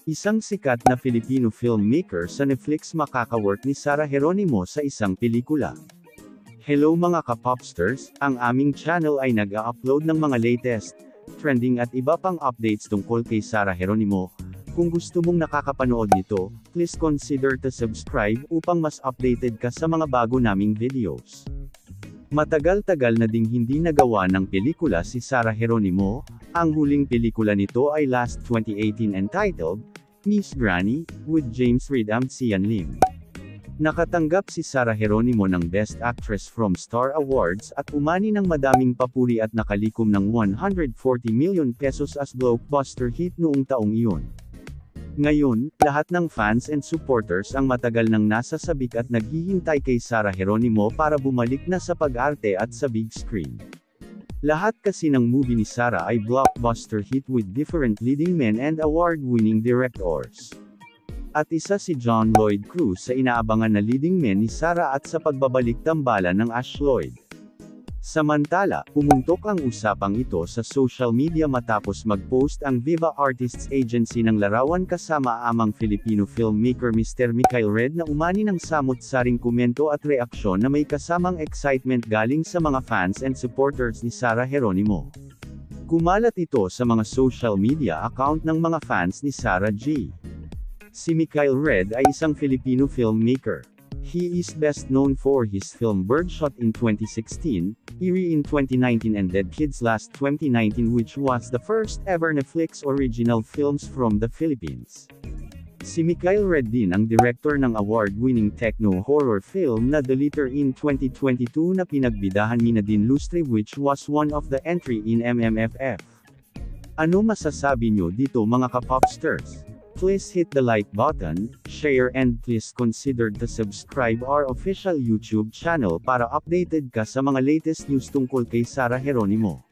Isang sikat na Filipino filmmaker sa Netflix makaka-work ni Sarah Geronimo sa isang pelikula. Hello mga ka-popsters, ang aming channel ay nag-a-upload ng mga latest, trending at iba pang updates tungkol kay Sarah Geronimo. Kung gusto mong nakakapanood nito, please consider to subscribe upang mas updated ka sa mga bago naming videos. Matagal-tagal na ding hindi nagawa ng pelikula si Sarah Geronimo, ang huling pelikula nito ay last 2018 entitled, Miss Granny, with James Reid and Sian Lim. Nakatanggap si Sarah Geronimo ng Best Actress from Star Awards at umani ng madaming papuri at nakalikom ng 140 million pesos as blockbuster hit noong taong iyon. Ngayon, lahat ng fans and supporters ang matagal nang nasa sabik at naghihintay kay Sarah Geronimo para bumalik na sa pag-arte at sa big screen. Lahat kasi ng movie ni Sarah ay blockbuster hit with different leading men and award-winning directors. At isa si John Lloyd Cruz sa inaabangan na leading men ni Sarah at sa pagbabalik tambalan ng Ash Lloyd. Samantala, pumuntok ang usapang ito sa social media matapos mag-post ang Viva Artists Agency ng larawan kasama amang Filipino filmmaker Mr. Mikael Red na umani ng samot-saring komento at reaksyon na may kasamang excitement galing sa mga fans and supporters ni Sarah Geronimo. Kumalat ito sa mga social media account ng mga fans ni Sarah G. Si Mikael Red ay isang Filipino filmmaker. He is best known for his film Birdshot in 2016, Eerie in 2019 and Dead Kids Last 2019 which was the first ever Netflix original films from the Philippines. Si Mikael Red din ang director ng award-winning techno-horror film na The Litter in 2022 na pinagbidahan ni Nadine Lustre which was one of the entry in MMFF. Ano masasabi nyo dito mga ka-popsters? Please hit the like button, share and please consider to subscribe our official YouTube channel para updated ka sa mga latest news tungkol kay Sarah Geronimo.